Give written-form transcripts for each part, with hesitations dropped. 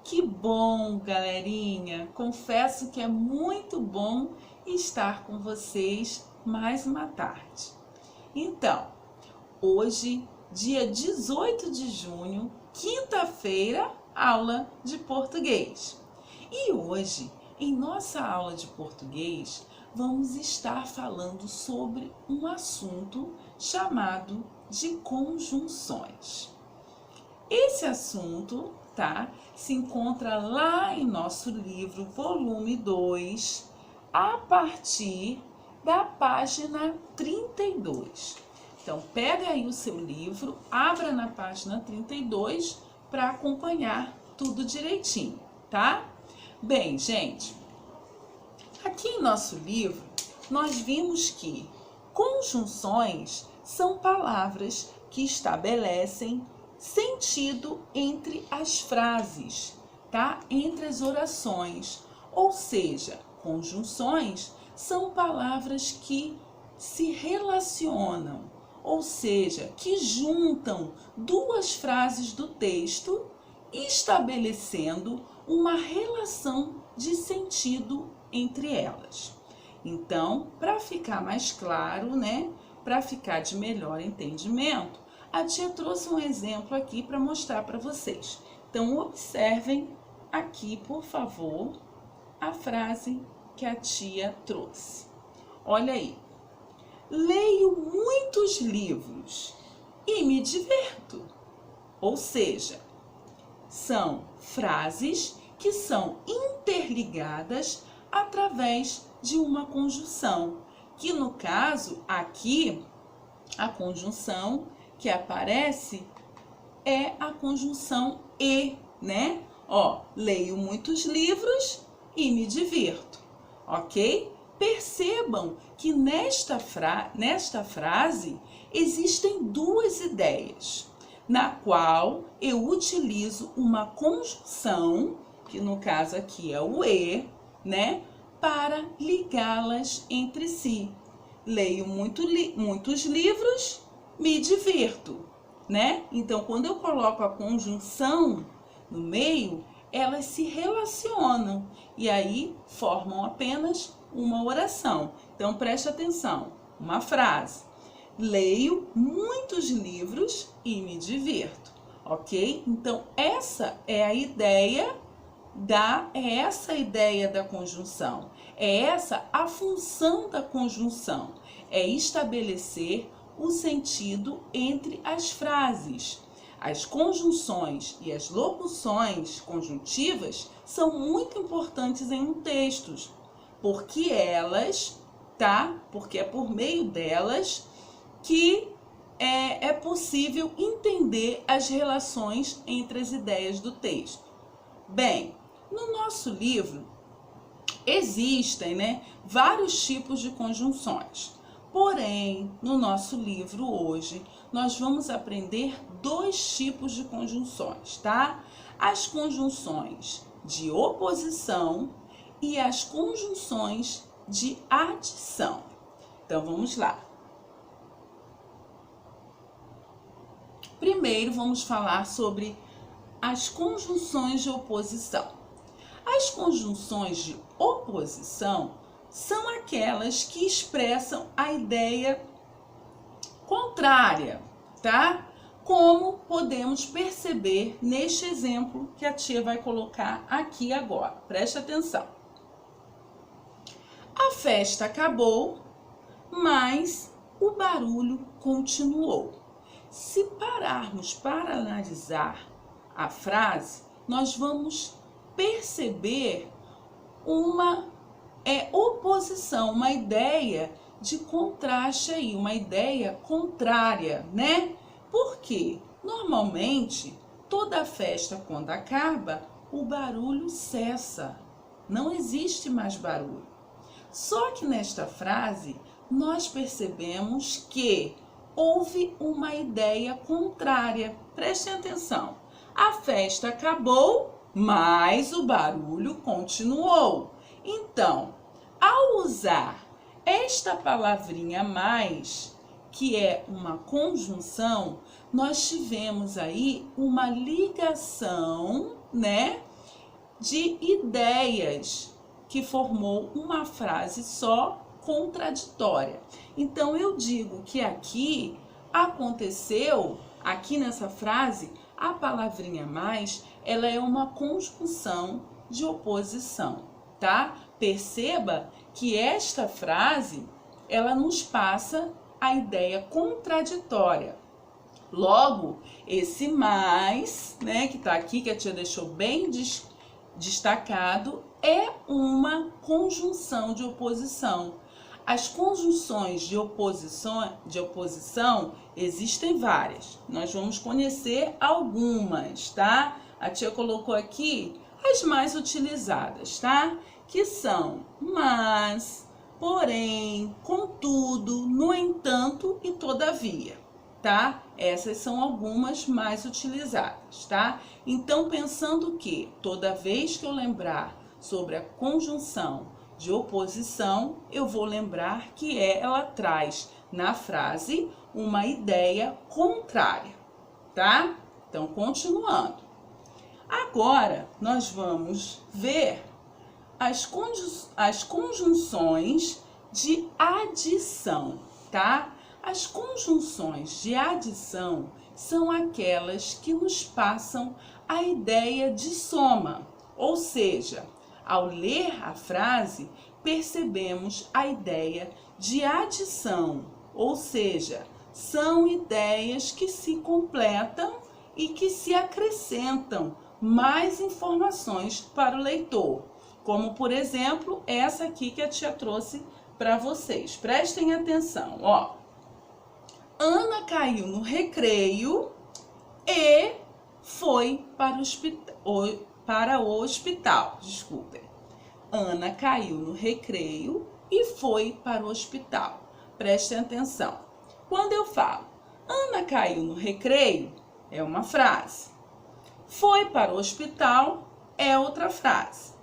Que bom, galerinha! Confesso que é muito bom estar com vocês mais uma tarde. Então, hoje, dia 18 de junho, quinta-feira, aula de português. E hoje, em nossa aula de português, vamos estar falando sobre um assunto chamado de conjunções. Esse assunto, se encontra lá em nosso livro, volume 2, a partir da página 32. Então, pega aí o seu livro, abra na página 32 para acompanhar tudo direitinho, tá? Bem, gente, aqui em nosso livro, nós vimos que conjunções são palavras que estabelecem sentido entre as frases, entre as orações. Ou seja, conjunções são palavras que se relacionam, ou seja, que juntam duas frases do texto, estabelecendo uma relação de sentido entre elas. Então, para ficar mais claro, para ficar de melhor entendimento, a tia trouxe um exemplo aqui para mostrar para vocês. Então, observem aqui, por favor, a frase que a tia trouxe. Olha aí. Leio muitos livros e me diverto. Ou seja, são frases que são interligadas através de uma conjunção, que no caso aqui, a conjunção que aparece é a conjunção e, leio muitos livros e me divirto, ok? Percebam que nesta frase existem duas ideias, na qual eu utilizo uma conjunção, que no caso aqui é o e, para ligá-las entre si. Leio muitos livros, me divirto, Então, quando eu coloco a conjunção no meio, elas se relacionam e aí formam apenas uma oração. Então, preste atenção, uma frase. Leio muitos livros e me divirto, ok? Então, essa é a ideia da conjunção. É essa a função da conjunção, é estabelecer o sentido entre as frases. As conjunções e as locuções conjuntivas são muito importantes em um texto, porque porque é por meio delas que é possível entender as relações entre as ideias do texto. Bem, no nosso livro existem, vários tipos de conjunções. Porém, no nosso livro hoje, nós vamos aprender dois tipos de conjunções, As conjunções de oposição e as conjunções de adição. Então, vamos lá. Primeiro, vamos falar sobre as conjunções de oposição. As conjunções de oposição são aquelas que expressam a ideia contrária, Como podemos perceber neste exemplo que a tia vai colocar aqui agora. Preste atenção. A festa acabou, mas o barulho continuou. Se pararmos para analisar a frase, nós vamos perceber uma oposição, uma ideia de contraste aí, uma ideia contrária, Porque normalmente toda festa, quando acaba, o barulho cessa, não existe mais barulho. Só que nesta frase nós percebemos que houve uma ideia contrária. Prestem atenção. A festa acabou, mas o barulho continuou. Então, ao usar esta palavrinha mais, que é uma conjunção, nós tivemos aí uma ligação, de ideias, que formou uma frase só contraditória. Então eu digo que aqui aconteceu, aqui nessa frase, a palavrinha mais, ela é uma conjunção de oposição, tá? Perceba que esta frase, ela nos passa a ideia contraditória. Logo, esse mais, né, que tá aqui, que a tia deixou bem destacado, é uma conjunção de oposição. As conjunções de oposição existem várias. Nós vamos conhecer algumas, tá? A tia colocou aqui as mais utilizadas, tá? Que são mas, porém, contudo, no entanto e todavia, tá? Essas são algumas mais utilizadas, tá? Então, pensando que toda vez que eu lembrar sobre a conjunção de oposição, eu vou lembrar que ela traz na frase uma ideia contrária, tá? Então, continuando. Agora, nós vamos ver as conjunções de adição, tá? As conjunções de adição são aquelas que nos passam a ideia de soma, ou seja, ao ler a frase, percebemos a ideia de adição, ou seja, são ideias que se completam e que se acrescentam mais informações para o leitor, como, por exemplo, essa aqui que a tia trouxe para vocês. Prestem atenção, ó. Ana caiu no recreio e foi para o hospital. Desculpem. Ana caiu no recreio e foi para o hospital. Prestem atenção. Quando eu falo Ana caiu no recreio, é uma frase. Foi para o hospital é outra frase.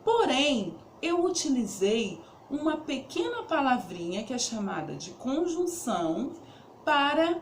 Porém, eu utilizei uma pequena palavrinha que é chamada de conjunção para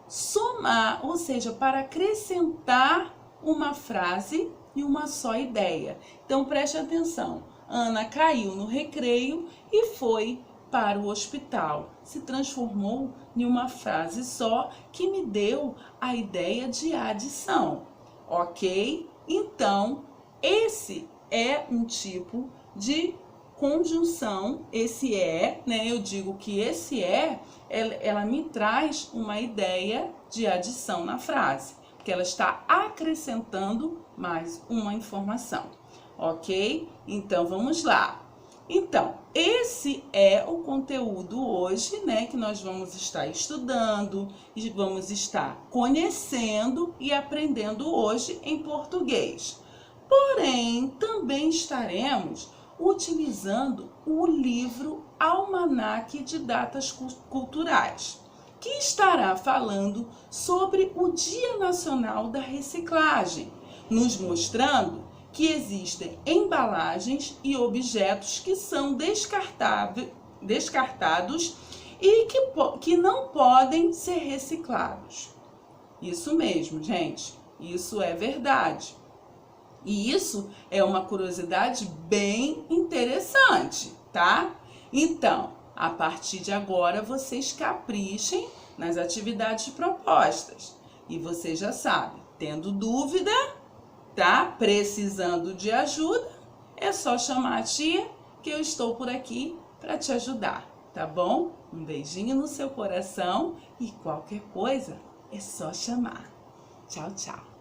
somar, ou seja, para acrescentar uma frase e uma só ideia. Então, preste atenção. Ana caiu no recreio e foi para o hospital. Se transformou em uma frase só que me deu a ideia de adição, ok? Então, esse é um tipo de conjunção, esse é, né? Eu digo que esse ela me traz uma ideia de adição na frase, porque ela está acrescentando mais uma informação, ok? Então, vamos lá. Então, esse é o conteúdo hoje, né, que nós vamos estar estudando e vamos estar conhecendo e aprendendo hoje em português. Porém, também estaremos utilizando o livro Almanaque de Datas Culturais, que estará falando sobre o Dia Nacional da Reciclagem, nos mostrando que existem embalagens e objetos que são descartados e que não podem ser reciclados. Isso mesmo, gente, isso é verdade. E isso é uma curiosidade bem interessante, tá? Então, a partir de agora, vocês caprichem nas atividades propostas. E você já sabe, tendo dúvida, tá? Precisando de ajuda, é só chamar a tia que eu estou por aqui para te ajudar, tá bom? Um beijinho no seu coração e qualquer coisa é só chamar. Tchau, tchau.